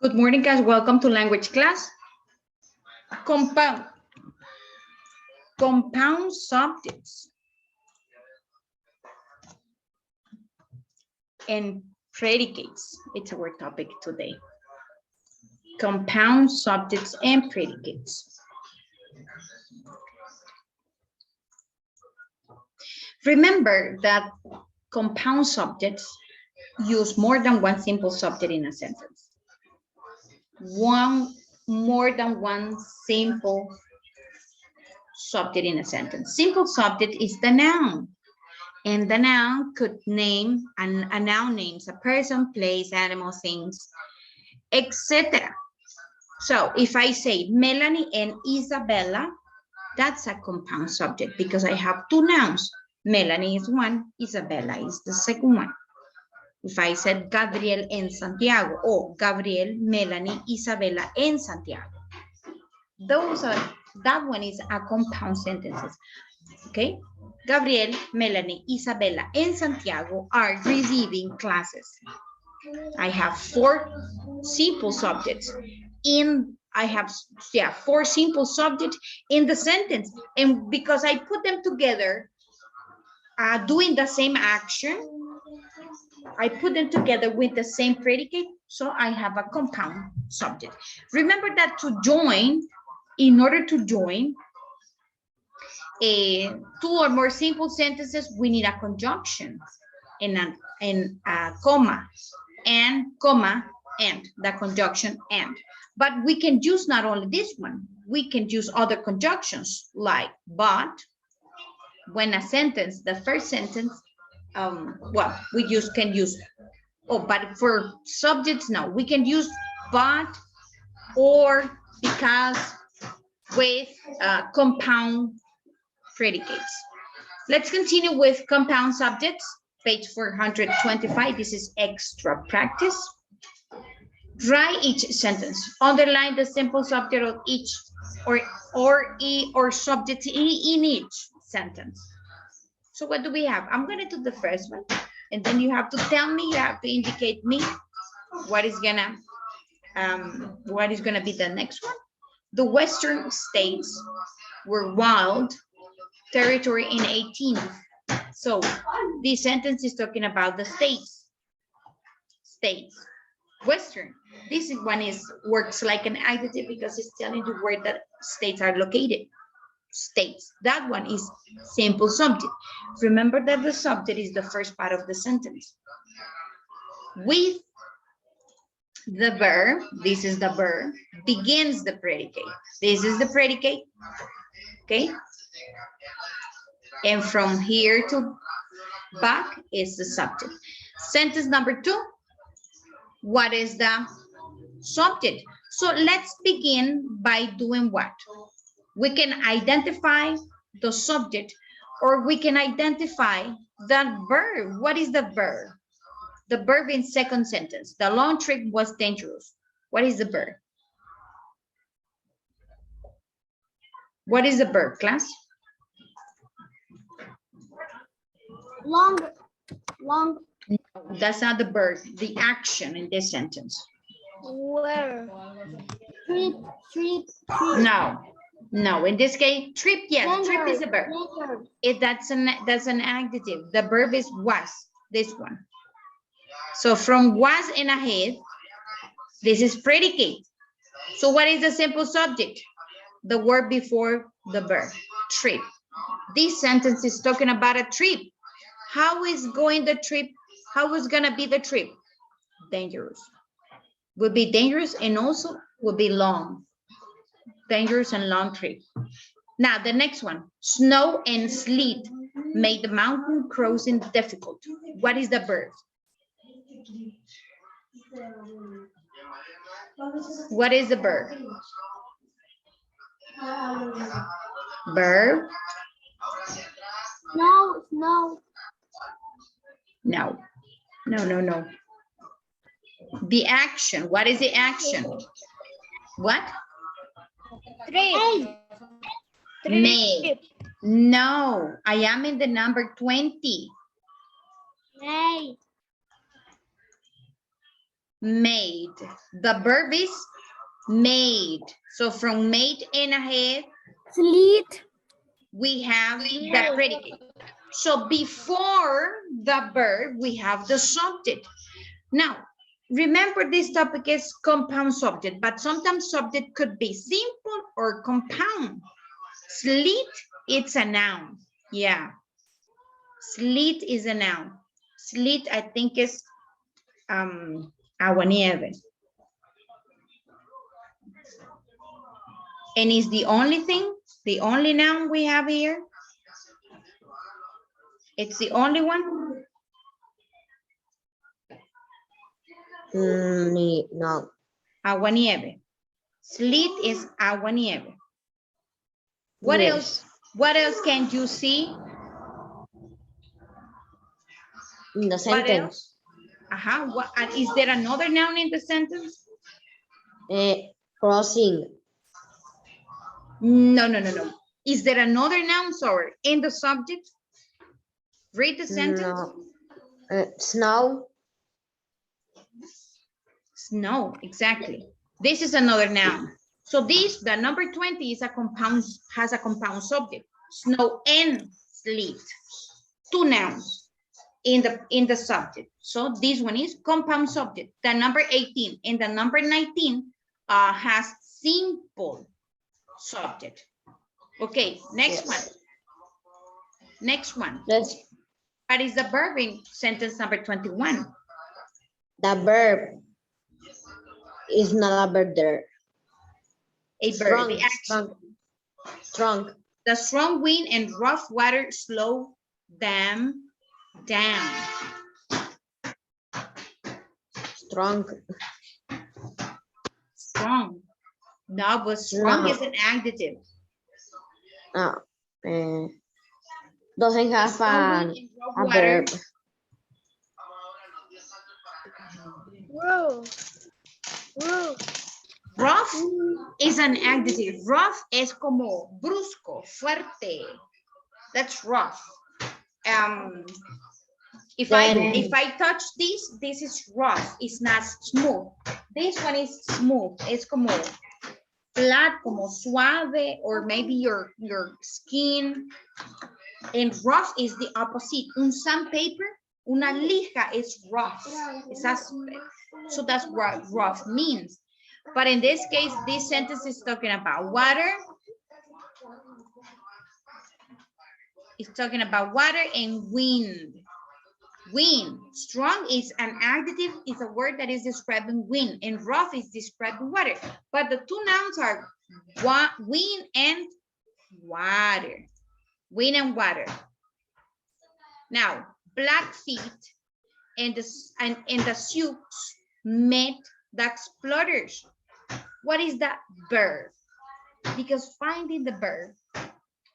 Good morning, guys. Welcome to language class. Compound subjects and predicates. It's our topic today. Compound subjects and predicates. Remember that compound subjects use more than one simple subject in a sentence. More than one simple subject in a sentence. Simple subject is the noun. And the noun could name, and a noun names a person, place, animal, things, etc. So if I say Melanie and Isabella, that's a compound subject because I have two nouns. Melanie is one, Isabella is the second one. If I said Gabriel and Santiago, or Gabriel, Melanie, Isabella, and Santiago. That one is a compound sentences, okay? Gabriel, Melanie, Isabella, and Santiago are receiving classes. I have four simple subjects four simple subjects in the sentence. And because I put them together, doing the same action, I put them together with the same predicate, so I have a compound subject. Remember that in order to join two or more simple sentences, we need a conjunction and a comma, and, the conjunction and. But we can use not only this one, we can use other conjunctions like but, when a sentence, the first sentence, but for subjects, no, we can use but, or, because, with compound predicates. Let's continue with compound subjects, page 425. This is extra practice. Write each sentence. Underline the simple subject of each or subject in each sentence. So what do we have? I'm going to do the first one, and then you have to tell me, you have to indicate me what is gonna be the next one. The Western states were wild territory in 18th. So this sentence is talking about the states. Western. This one works like an adjective because it's telling you where the states are located. States. That one is simple subject. Remember that the subject is the first part of the sentence. With the verb, this is the verb, begins the predicate. This is the predicate, okay? And from here to back is the subject. Sentence number 2, what is the subject? So let's begin by doing what? We can identify the subject, or we can identify the verb. What is the verb? The verb in second sentence. The long trip was dangerous. What is the verb? What is the verb, class? Long. No, that's not the verb. The action in this sentence. Where? Trip. No. In this case, trip. Yes, Danger. Trip is a verb. That's an adjective. The verb is was. This one. So from was and ahead, this is predicate. So what is the simple subject? The word before the verb, trip. This sentence is talking about a trip. How is going the trip? How is gonna be the trip? Dangerous. Would be dangerous and also would be long. Dangerous and long trip. Now the next one, snow and sleet made the mountain crossing difficult. What is the verb? What is the verb? Verb? No. No. The action. What is the action? What? Trip. Made. No, I am in the number 20. Made. made. The verb is made. So from made and ahead, Sleet. we have the predicate. So before the verb, we have the subject. Now, remember this topic is compound subject, but sometimes subject could be simple or compound. Sleet, it's a noun. Yeah. Sleet is a noun. Sleet, I think, is aguanieve. And is the only thing, the only noun we have here. It's the only one. No. Aguanieve. Sleet is aguanieve. What Yes. else? What else can you see? In the What sentence. else? What, and is there another noun in the sentence? Crossing. No. Is there another noun, sorry, in the subject? Read the sentence. No. Snow. Snow, exactly. This is another noun. So this, the number 20 is a compound, has a compound subject. Snow and sleet. Two nouns in the subject. So this one is compound subject. The number 18 and the number 19 has simple subject. Okay, next one. Next one. Let's, What is the verb in sentence number 21? the verb is not a verb there. A verb, the action. Strong. The strong wind and rough water slow them down. Strong. Strong. No, but strong No. is an adjective. Doesn't have Strong wind and rough a water. verb. Whoa. Whoa. Rough is an adjective. Rough es como brusco, fuerte. That's rough. If I touch this is rough. It's not smooth. This one is smooth. It's como flat, como suave, or maybe your skin. And rough is the opposite. Un sandpaper, una lija is rough. It's áspero. So that's what rough means. But in this case, this sentence is talking about water. It's talking about water and wind. Wind. Strong is an adjective, is a word that is describing wind, and rough is describing water. But the two nouns are wind and water. Wind and water. Now, Blackfeet and the Sioux met the explorers. What is that verb? Because finding the verb,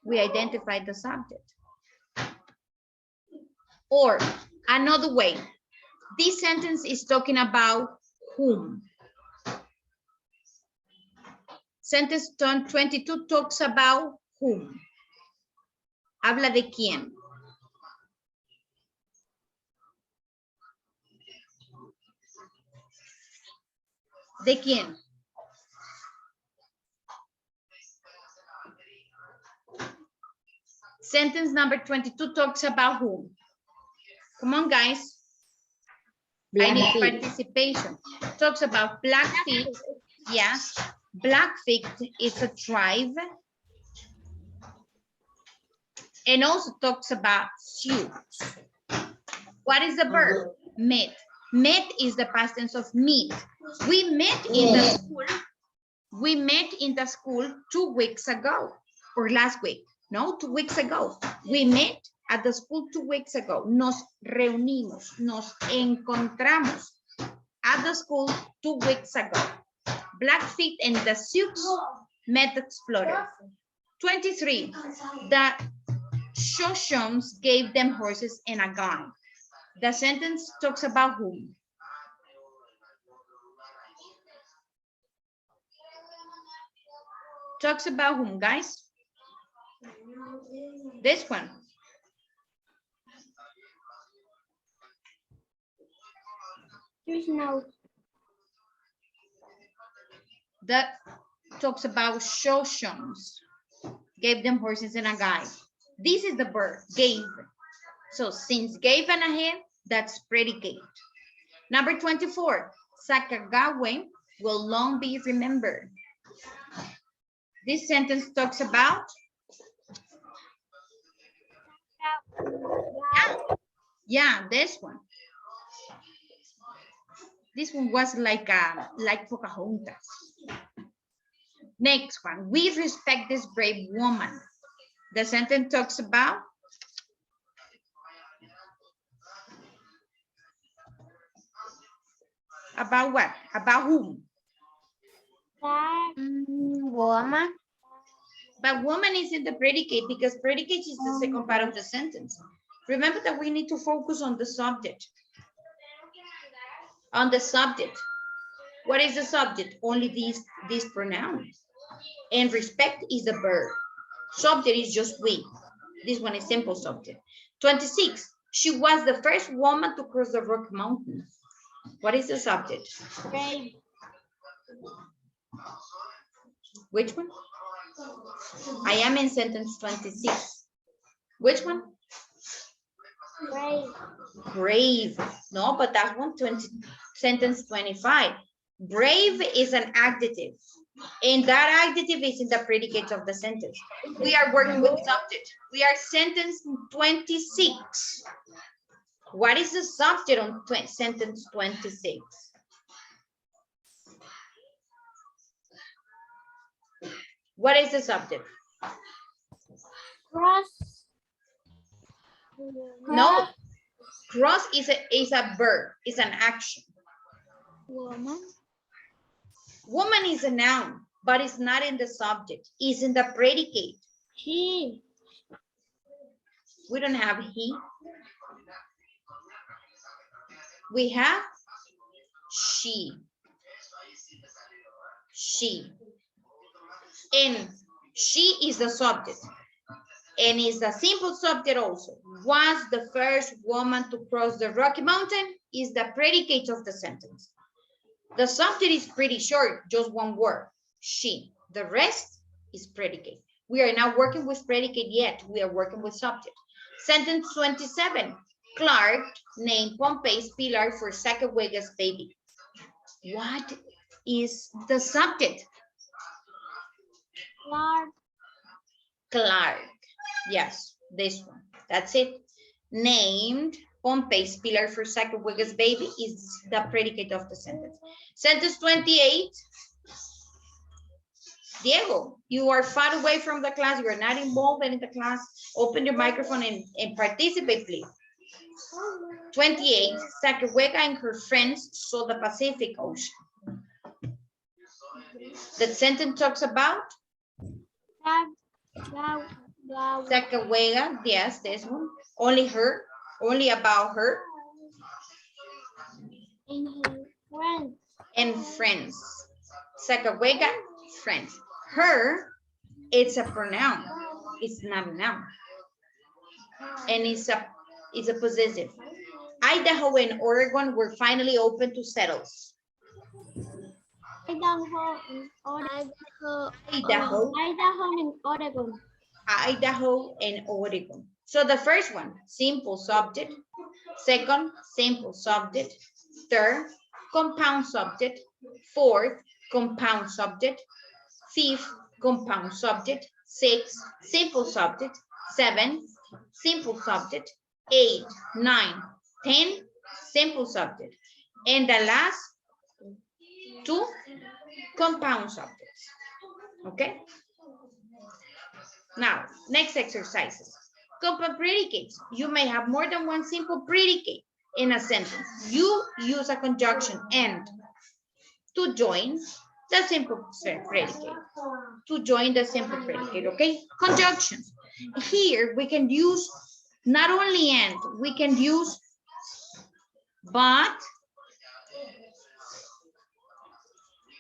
we identify the subject. Or another way, this sentence is talking about whom. Sentence 22 talks about whom. Habla de quién. ¿De quién? Sentence number 22 talks about whom? Come on, guys. I need participation. Talks about Blackfeet. Yeah. Blackfeet is a tribe. And also talks about Sioux. What is the verb? Met. Met is the past tense of meet. We met in the school. We met in the school 2 weeks ago, or last week. No, 2 weeks ago. We met at the school 2 weeks ago. Nos reunimos, nos encontramos at the school 2 weeks ago. Blackfeet and the Sioux met the explorer. 23. The Shoshones gave them horses and a gun. The sentence talks about whom? Talks about whom, guys? This one. There's no. that talks about Shoshons. Gave them horses and a guide. This is the verb, gave. So since gave and ahead, that's predicate. Number 24, Sakagawe will long be remembered. This sentence talks about this one. This one was like Pocahontas. Next one, we respect this brave woman. The sentence talks about what? About whom? Woman. But woman is in the predicate because predicate is the second part of the sentence. Remember that we need to focus on the subject. On the subject. What is the subject? Only these pronouns. And respect is the verb. Subject is just we. This one is simple subject. 26. She was the first woman to cross the Rocky Mountain. What is the subject? Brave. Which one? I am in sentence 26. Which one? Brave. Brave. No, but that one, sentence 25. Brave is an adjective. And that adjective is in the predicate of the sentence. We are working with subject. We are sentence 26. What is the subject on sentence 26? What is the subject? Cross. No. Cross is a verb, is an action. Woman. Woman is a noun, but it's not in the subject. It's in the predicate. He. We don't have he. We have she. She. And she is the subject. And is the simple subject also. Was the first woman to cross the Rocky Mountain is the predicate of the sentence. The subject is pretty short, just one word, she. The rest is predicate. We are not working with predicate yet. We are working with subject. Sentence 27. Clark named Pompey's pillar for Sacagawega's baby. What is the subject? Clark. Clark. Yes, this one. That's it. Named Pompey's pillar for Sacagawega's baby is the predicate of the sentence. Sentence 28. Diego, you are far away from the class. You are not involved in the class. Open your microphone and participate, please. 28. Sacagawega and her friends saw the Pacific Ocean. The sentence talks about Sacagawega, yes, this one. Only her, only about her. And her friends. And friends. Sacagawega, friends. Her, it's a pronoun. It's not a noun. And it's a possessive. Idaho and Oregon were finally open to settle. Idaho and Oregon. So the first one, simple subject. Second, simple subject. Third, compound subject. Fourth, compound subject. Fifth, compound subject. Sixth, simple subject. 7, simple subject. 8, 9, 10, simple subject. And the last 2, compound subjects. Okay? Now, next exercises. Compound predicates. You may have more than one simple predicate in a sentence. You use a conjunction and to join the simple predicate. To join the simple predicate, okay? Conjunctions. Here we can use not only and, we can use but,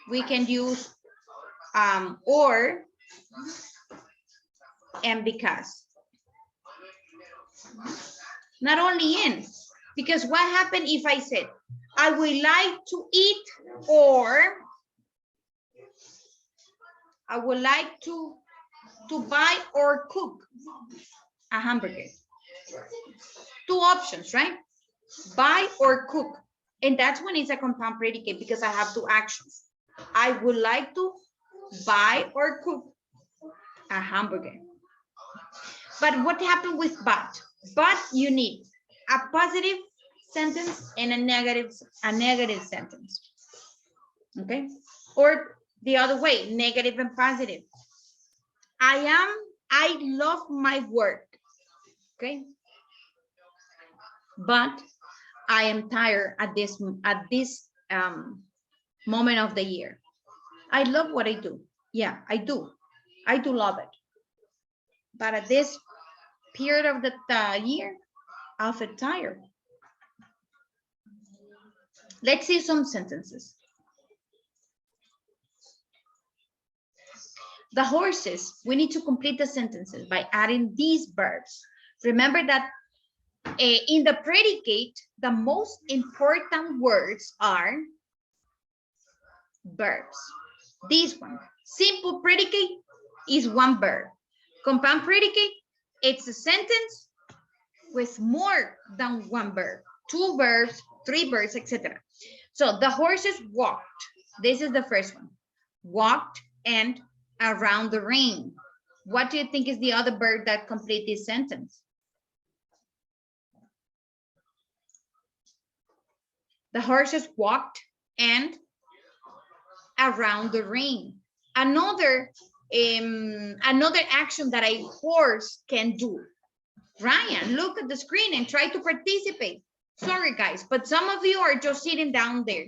we can use or, and because. Not only in, because what happened if I said, I would like to eat or I would like to buy or cook a hamburger. Two options, right? Buy or cook. And that's when it's a compound predicate because I have two actions. I would like to buy or cook a hamburger. But what happened with but? But you need a positive sentence and a negative sentence. Okay? Or the other way, negative and positive. I love my work. Okay? But I am tired at this moment of the year. I love what I do. Yeah, I do. I do love it. But at this period of the year, I feel tired. Let's see some sentences. The horses, we need to complete the sentences by adding these verbs. Remember that in the predicate, the most important words are verbs. This one, simple predicate is one verb. Compound predicate, it's a sentence with more than one verb, two verbs, three verbs, etc. So the horses walked. This is the first one. Walked and around the ring. What do you think is the other verb that complete this sentence? The horses walked and around the ring. Another action that a horse can do. Ryan, look at the screen and try to participate. Sorry, guys, but some of you are just sitting down there.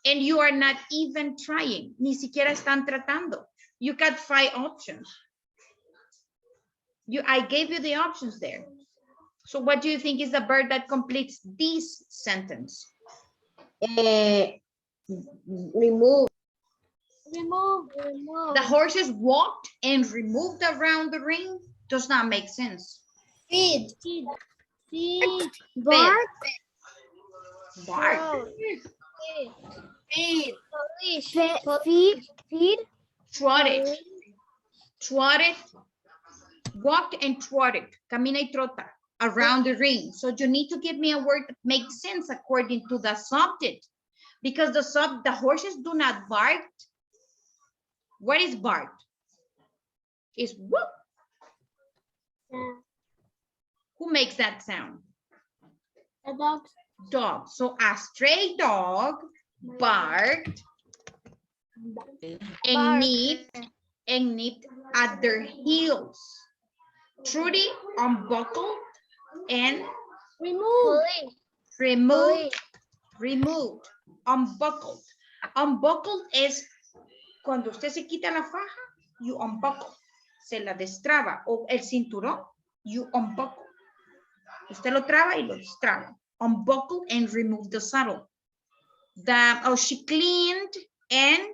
And you are not even trying. Ni siquiera están tratando. You got 5 options. I gave you the options there. So what do you think is the verb that completes this sentence? Remove. Remove. The horses walked and removed around the ring. Does not make sense. Feed. Bark. Bark. Feed. Feed. Trotted. Trotted. Walked and trotted. Camina y trota around the ring. So you need to give me a word that makes sense according to the subject. Because the horses do not bark. What is bark? It's whoop. Who makes that sound? A dog. Dog. So a stray dog barked and nipped at their heels. Trudy unbuckled and removed. Unbuckled. Unbuckled es cuando usted se quita la faja, you unbuckle. Se la destraba. O el cinturón, you unbuckle. Usted lo traba y lo destraba. Unbuckle and remove the saddle. She cleaned and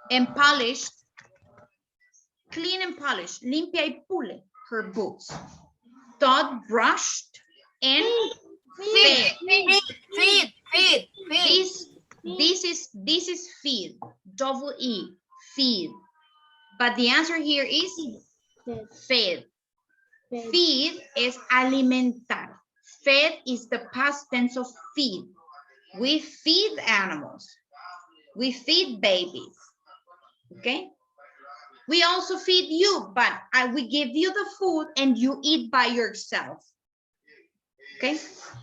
and polished. Clean and polished. Limpia y pule her boots. Todd brushed and fed. This is feed. Double E. Feed. But the answer here is fed. Feed is alimentar. Fed is the past tense of feed. We feed animals. We feed babies. Okay? We also feed you, but we give you the food and you eat by yourself. Okay?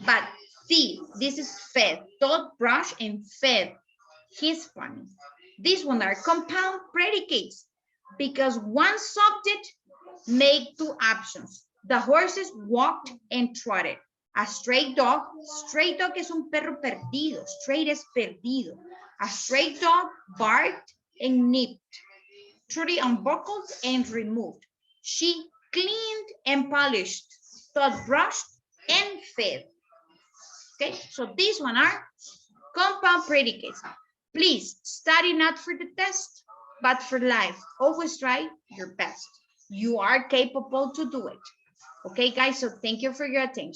But feed, this is fed. Todd brush and fed. He's funny. These ones are compound predicates because one subject make two options. The horses walked and trotted. A stray dog es un perro perdido. Stray es perdido. A stray dog barked and nipped. Trudy unbuckled and removed. She cleaned and polished. Todd brushed and fed. Okay, so these one are compound predicates. Please study not for the test, but for life. Always try your best. You are capable to do it. Okay, guys, so thank you for your attention.